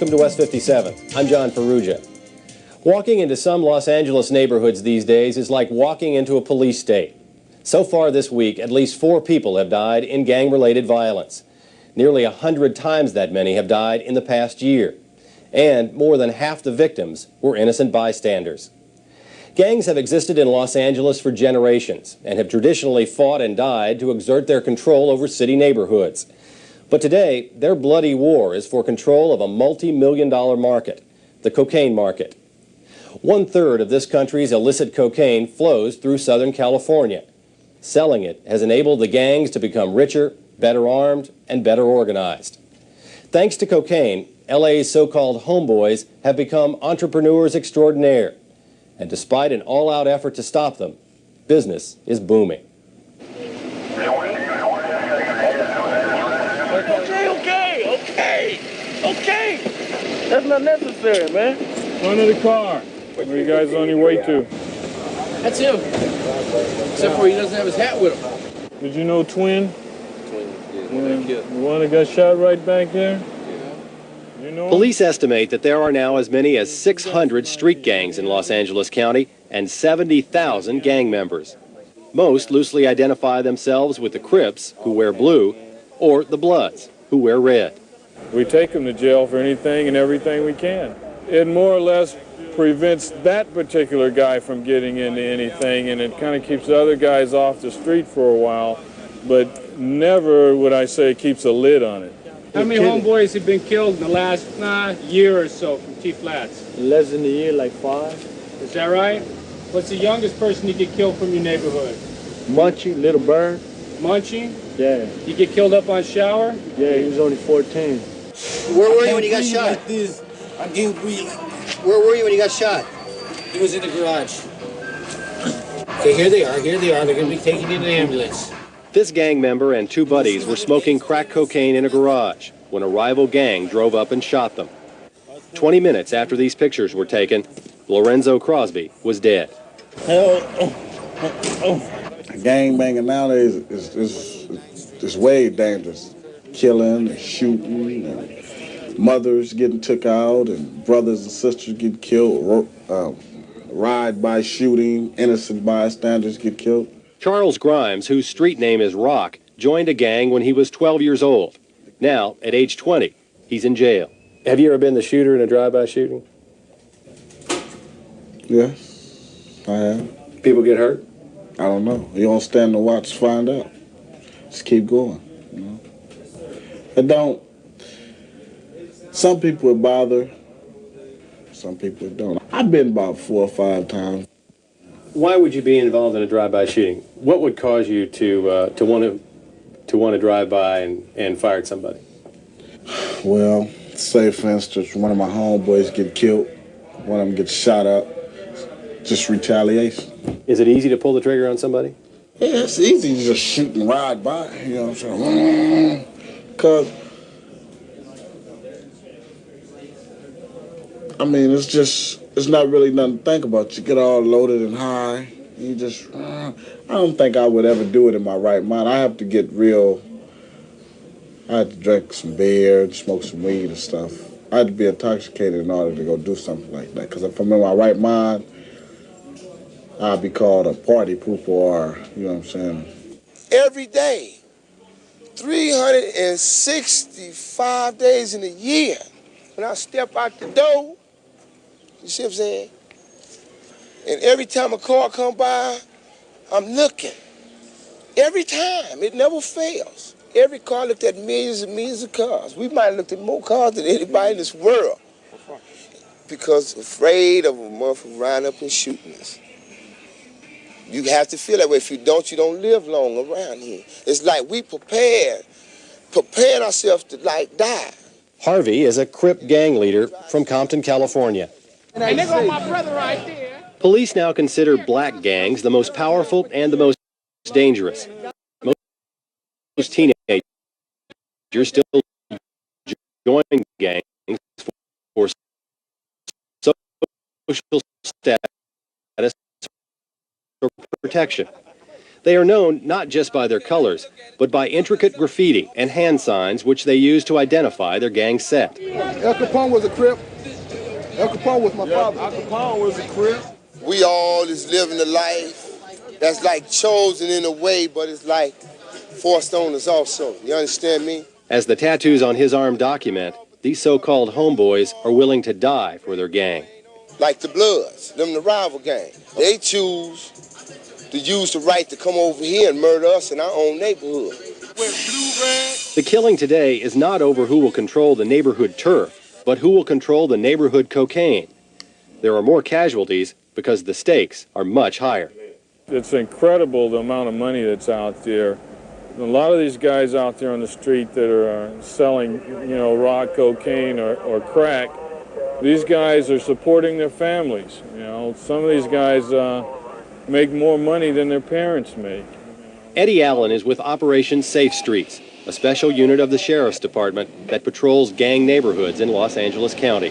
Welcome to West 57. I'm John Ferrugia. Walking into some Los Angeles neighborhoods these days is like walking into a police state. So far this week, at least 4 people have died in gang-related violence. Nearly 100 times that many have died in the past year. And more than half the victims were innocent bystanders. Gangs have existed in Los Angeles for generations and have traditionally fought and died to exert their control over city neighborhoods. But today, their bloody war is for control of a multi-million-dollar market, the cocaine market. 1/3 of this country's illicit cocaine flows through Southern California. Selling it has enabled the gangs to become richer, better armed, and better organized. Thanks to cocaine, LA's so-called homeboys have become entrepreneurs extraordinaire. And despite an all-out effort to stop them, business is booming. Okay. That's not necessary, man. Run to the car. Where are you guys on your way to? That's him. Except for he doesn't have his hat with him. Did you know Twin? Yeah. The one that got shot right back there? Yeah. You know him? Police estimate that there are now as many as 600 street gangs in Los Angeles County and 70,000 gang members. Most loosely identify themselves with the Crips, who wear blue, or the Bloods, who wear red. We take them to jail for anything and everything we can. It more or less prevents that particular guy from getting into anything, and it kind of keeps the other guys off the street for a while, but never would I say keeps a lid on it. How many homeboys have been killed in the last year or so from T-Flats? Less than a year, like 5. Is that right? What's the youngest person to get killed from your neighborhood? Munchie, little bird. Munchie? Yeah. You get killed up on Shower? Yeah, he was only 14. Where were you when you got shot? Where were you when you got shot? He was in the garage. Okay, here they are. They're going to be taken into the ambulance. This gang member and 2 buddies were smoking crack cocaine in a garage when a rival gang drove up and shot them. 20 minutes after these pictures were taken, Lorenzo Crosby was dead. Gang banging nowadays is way dangerous. Killing and shooting, and mothers getting took out, and brothers and sisters get killed. Ride by shooting, innocent bystanders get killed. Charles Grimes, whose street name is Rock, joined a gang when he was 12 years old. Now, at age 20, he's in jail. Have you ever been the shooter in a drive-by shooting? Yes, I have. People get hurt? I don't know. You don't stand to watch to find out. Just keep going, you know. But don't. Some people it bother. Some people it don't. I've been about 4 or 5 times. Why would you be involved in a drive-by shooting? What would cause you to want to drive by and fire at somebody? Well, say for instance, one of my homeboys get killed, one of them gets shot up. Just retaliation. Is it easy to pull the trigger on somebody? Yeah, it's easy to just shoot and ride by. You know what I'm saying? Because I mean, it's not really nothing to think about. You get all loaded and high. You just, I don't think I would ever do it in my right mind. I have to get real, I have to drink some beer and smoke some weed and stuff. I have to be intoxicated in order to go do something like that. Because if I'm in my right mind, I'd be called a party pooper or, you know what I'm saying? Every day, 365 days in a year, when I step out the door, you see what I'm saying? And every time a car come by, I'm looking. Every time, it never fails. Every car looked at millions and millions of cars. We might have looked at more cars than anybody in this world. Because afraid of a motherfucker riding up and shooting us. You have to feel that way. If you don't live long around here. It's like we preparing ourselves to like die. Harvey is a Crip gang leader from Compton, California. And there go my brother right there. Police now consider black gangs the most powerful and the most dangerous. Most teenagers still join gangs for social status or protection. They are known not just by their colors, but by intricate graffiti and hand signs which they use to identify their gang set. El Capone was a Crip. El Capone was my father. Al Capone was a Crip. We all is living a life that's like chosen in a way, but it's like forced on us also. You understand me? As the tattoos on his arm document, these so-called homeboys are willing to die for their gang. Like the Bloods, them the rival gang. They choose to use the right to come over here and murder us in our own neighborhood. The killing today is not over who will control the neighborhood turf, but who will control the neighborhood cocaine. There are more casualties because the stakes are much higher. It's incredible the amount of money that's out there. A lot of these guys out there on the street that are selling, rock, cocaine, or crack, these guys are supporting their families. Some of these guys make more money than their parents make. Eddie Allen is with Operation Safe Streets, a special unit of the Sheriff's Department that patrols gang neighborhoods in Los Angeles County.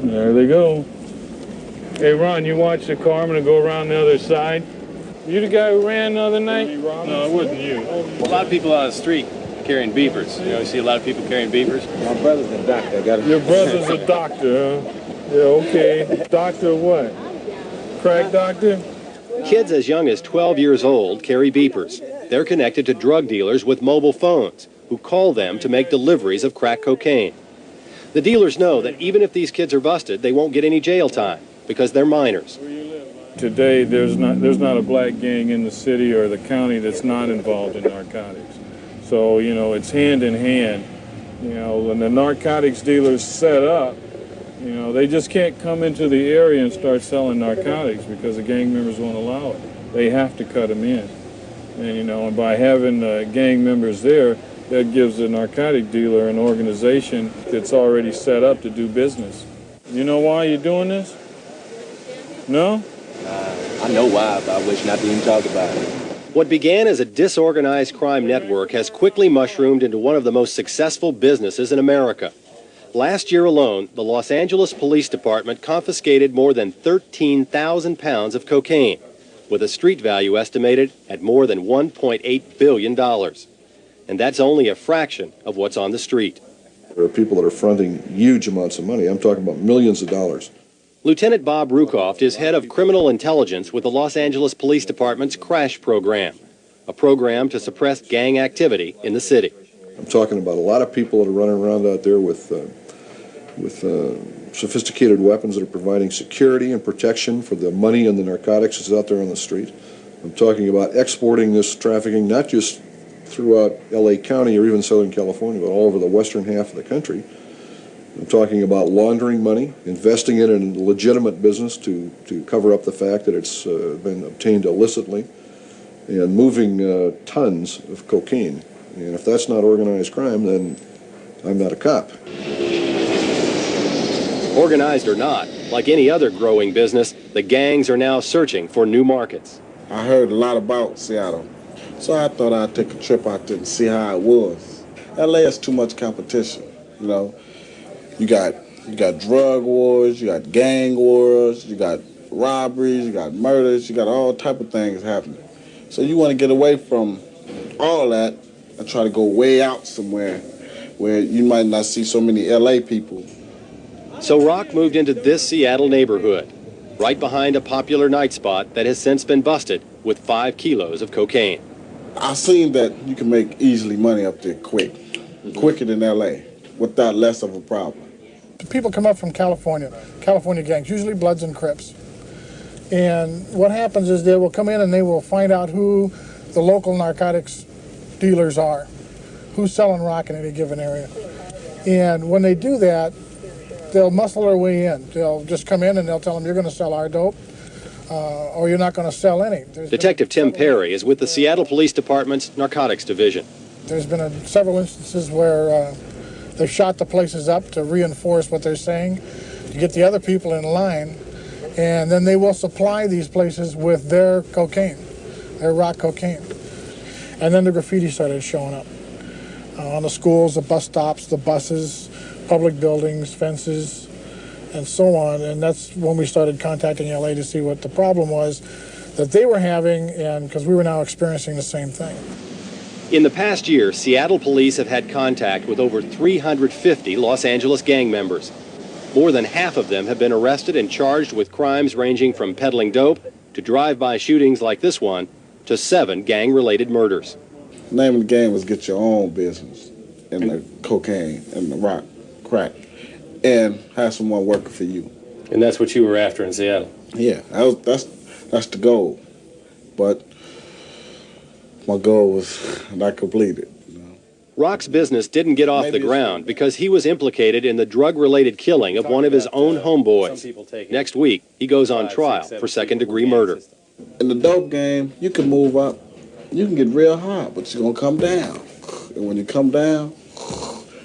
There they go. Hey, Ron, you watch the car. I'm going to go around the other side. You the guy who ran the other night? No, it wasn't you. A lot of people on the street carrying beepers. You see a lot of people carrying beepers. My brother's a doctor. Your brother's a doctor, huh? Yeah, okay. Doctor what? Crack doctor? Kids as young as 12 years old carry beepers. They're connected to drug dealers with mobile phones who call them to make deliveries of crack cocaine. The dealers know that even if these kids are busted, they won't get any jail time because they're minors. Today, there's not a black gang in the city or the county that's not involved in narcotics. So, it's hand in hand. When the narcotics dealers set up, they just can't come into the area and start selling narcotics because the gang members won't allow it. They have to cut them in. And by having gang members there, that gives the narcotic dealer an organization that's already set up to do business. You know why you're doing this? No? I know why, but I wish not to even talk about it. What began as a disorganized crime network has quickly mushroomed into one of the most successful businesses in America. Last year alone, the Los Angeles Police Department confiscated more than 13,000 pounds of cocaine, with a street value estimated at more than $1.8 billion. And that's only a fraction of what's on the street. There are people that are fronting huge amounts of money. I'm talking about millions of dollars. Lieutenant Bob Rukoff is head of criminal intelligence with the Los Angeles Police Department's CRASH program, a program to suppress gang activity in the city. I'm talking about a lot of people that are running around out there with sophisticated weapons that are providing security and protection for the money and the narcotics that's out there on the street. I'm talking about exporting this trafficking not just throughout LA County or even Southern California, but all over the western half of the country. I'm talking about laundering money, investing it in a legitimate business to cover up the fact that it's been obtained illicitly, and moving tons of cocaine. And if that's not organized crime, then I'm not a cop. Organized or not, like any other growing business, the gangs are now searching for new markets. I heard a lot about Seattle, so I thought I'd take a trip out there and see how it was. LA has too much competition, You got drug wars, you got gang wars, you got robberies, you got murders, you got all type of things happening. So you want to get away from all of that and try to go way out somewhere where you might not see so many LA people. So Rock moved into this Seattle neighborhood, right behind a popular night spot that has since been busted with 5 kilos of cocaine. I've seen that you can make easily money up there quicker than LA, without less of a problem. People come up from California gangs, usually Bloods and Crips. And what happens is they will come in and they will find out who the local narcotics dealers are, who's selling rock in any given area. And when they do that, they'll muscle their way in. They'll just come in and they'll tell them, you're going to sell our dope, or you're not going to sell any. Detective Tim Perry is with the Seattle Police Department's Narcotics Division. There's been several instances where they've shot the places up to reinforce what they're saying, to get the other people in line, and then they will supply these places with their cocaine, their rock cocaine. And then the graffiti started showing up on the schools, the bus stops, the buses, public buildings, fences, and so on. And that's when we started contacting LA to see what the problem was that they were having, and because we were now experiencing the same thing. In the past year, Seattle police have had contact with over 350 Los Angeles gang members. More than half of them have been arrested and charged with crimes ranging from peddling dope to drive-by shootings like this one to 7 gang-related murders. The name of the game was get your own business in the cocaine and the rock, crack, and have someone working for you. And that's what you were after in Seattle? Yeah, that's the goal. But my goal was not completed. Rock's business didn't get off the ground because he was implicated in the drug-related killing of one of his own homeboys. Next week, he goes on trial for second-degree murder. In the dope game, you can move up, you can get real high, but you're going to come down. And when you come down,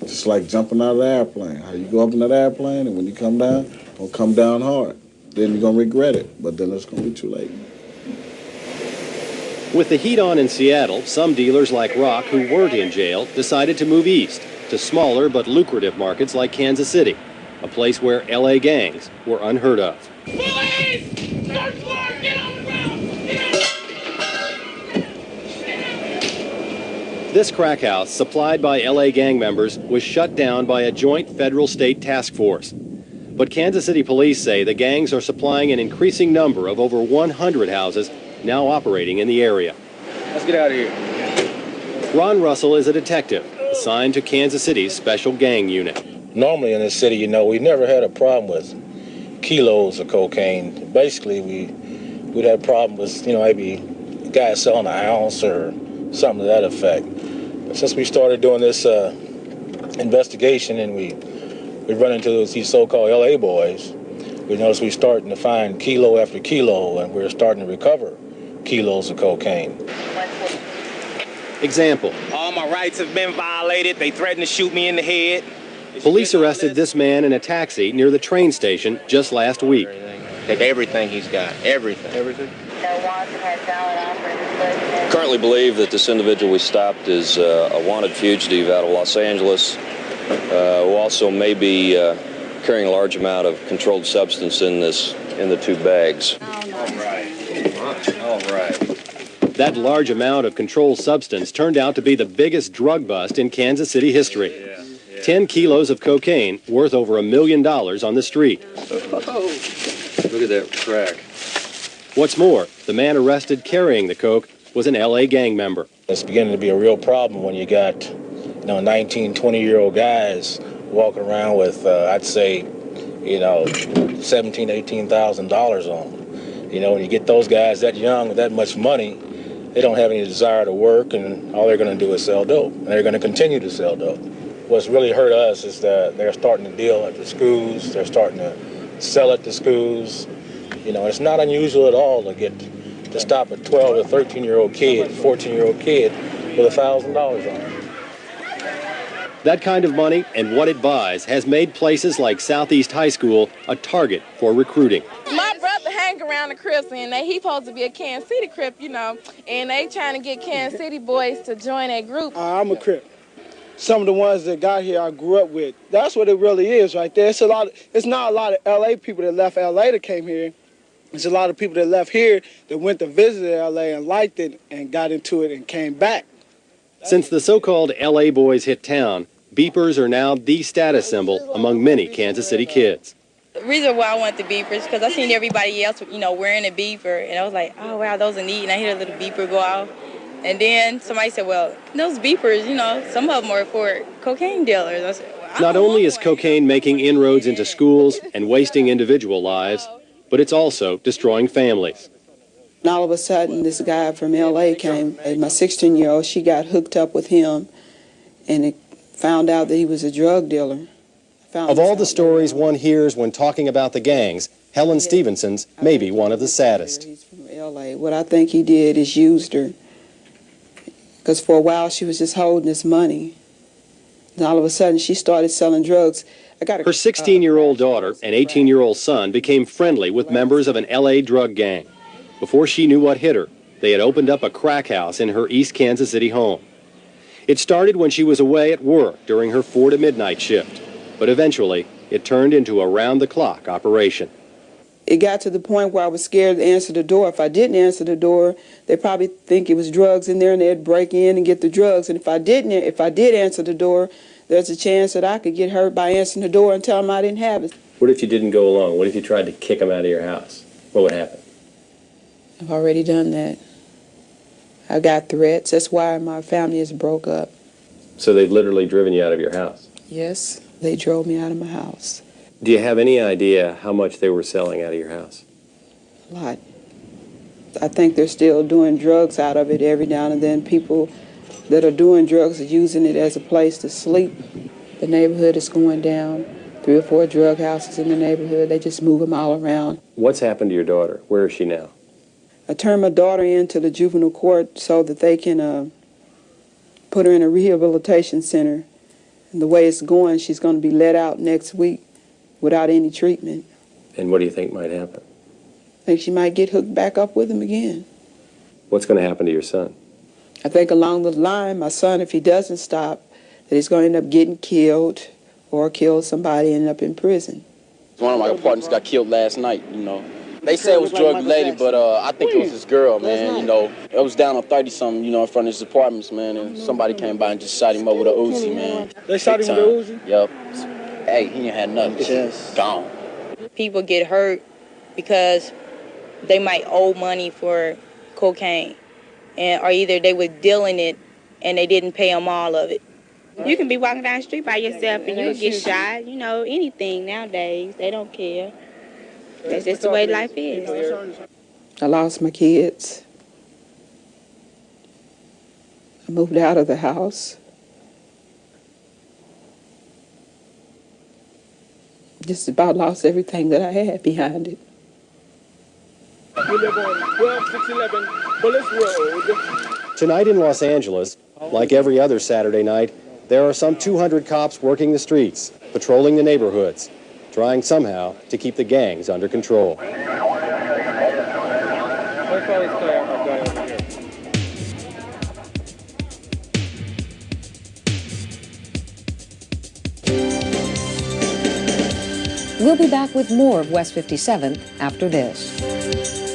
just like jumping out of the airplane. How you go up in that airplane, and when you come down, it's going to come down hard. Then you're going to regret it, but then it's going to be too late. With the heat on in Seattle, some dealers like Rock who weren't in jail decided to move east to smaller but lucrative markets like Kansas City, a place where LA gangs were unheard of. Police! Search warrant! Get on the ground! Get on! This crack house, supplied by LA gang members, was shut down by a joint federal-state task force. But Kansas City police say the gangs are supplying an increasing number of over 100 houses now operating in the area. Let's get out of here. Ron Russell is a detective assigned to Kansas City's special gang unit. Normally in this city, we never had a problem with kilos of cocaine. Basically, we'd have a problem with, maybe a guy selling an ounce or something to that effect. But since we started doing this investigation and we run into these so-called LA boys, we noticed we're starting to find kilo after kilo, and we're starting to recover kilos of cocaine. Example. All my rights have been violated. They threatened to shoot me in the head. Police arrested this man in a taxi near the train station just last week. Take everything he's got. Everything. Everything? Currently believe that this individual we stopped is a wanted fugitive out of Los Angeles, who also may be carrying a large amount of controlled substance in the 2 bags. All right. That large amount of controlled substance turned out to be the biggest drug bust in Kansas City history. 10 kilos of cocaine worth over $1 million on the street. Oh, look at that crack. What's more, the man arrested carrying the coke was an LA gang member. It's beginning to be a real problem when you got, 19, 20-year-old guys walking around with, I'd say, $17,000, $18,000 on them. When you get those guys that young with that much money, they don't have any desire to work, and all they're going to do is sell dope, and they're going to continue to sell dope. What's really hurt us is that they're starting to deal at the schools, they're starting to sell at the schools. It's not unusual at all to stop a 12 or 13-year-old kid, 14-year-old kid with $1,000 on him. That kind of money and what it buys has made places like Southeast High School a target for recruiting. My brother hang around the Crips, and he supposed to be a Kansas City Crip, and they trying to get Kansas City boys to join that group. I'm a Crip. Some of the ones that got here I grew up with. That's what it really is right there. It's not a lot of LA people that left LA that came here. It's a lot of people that left here that went to visit LA and liked it and got into it and came back. Since the so-called LA boys hit town, beepers are now the status symbol among many Kansas City kids. The reason why I want the beepers because I seen everybody else, wearing a beeper, and I was like, oh wow, those are neat. And I hear a little beeper go off, and then somebody said, well, those beepers, some of them are for cocaine dealers. I said, well, Not only is cocaine making inroads into schools and wasting individual lives, but it's also destroying families. And all of a sudden, this guy from L.A. came, and my 16-year-old, she got hooked up with him, and it found out that he was a drug dealer. Of all the stories one hears when talking about the gangs, Helen Stevenson's may be one of the saddest. He's from L.A. What I think he did is used her, because for a while she was just holding his money. And all of a sudden, she started selling drugs. Her 16-year-old daughter and 18-year-old son became friendly with members of an L.A. drug gang. Before she knew what hit her, they had opened up a crack house in her East Kansas City home. It started when she was away at work during her 4 to midnight shift, but eventually it turned into a round-the-clock operation. It got to the point where I was scared to answer the door. If I didn't answer the door, they'd probably think it was drugs in there and they'd break in and get the drugs. And if I did answer the door, there's a chance that I could get hurt by answering the door and tell them I didn't have it. What if you didn't go along? What if you tried to kick them out of your house? What would happen? I've already done that. I got threats. That's why my family is broke up. So they've literally driven you out of your house? Yes, they drove me out of my house. Do you have any idea how much they were selling out of your house? A lot. I think they're still doing drugs out of it every now and then. People that are doing drugs are using it as a place to sleep. The neighborhood is going down. 3 or 4 drug houses in the neighborhood. They just move them all around. What's happened to your daughter? Where is she now? I turned my daughter into the juvenile court so that they can put her in a rehabilitation center. And the way it's going, she's going to be let out next week without any treatment. And what do you think might happen? I think she might get hooked back up with him again. What's going to happen to your son? I think along the line, my son, if he doesn't stop, that he's going to end up getting killed or kill somebody and end up in prison. One of my partners got killed last night, you know. They said it was drug-related, but I think it was this girl, man, you know. It was down on 30-something, you know, in front of his apartments, man, and somebody came by and just shot him up with a Uzi, man. They shot him with a Uzi? Yep. Hey, he ain't had nothing. Just gone. People get hurt because they might owe money for cocaine, or either they were dealing it and they didn't pay them all of it. You can be walking down the street by yourself and you'll get shot. You know, anything nowadays. They don't care. That's just the way life is. I lost my kids. I moved out of the house. Just about lost everything that I had behind it. We live on 12611 Bullis Road. Tonight in Los Angeles, like every other Saturday night, there are some 200 cops working the streets, patrolling the neighborhoods, trying somehow to keep the gangs under control. We'll be back with more of West 57th after this.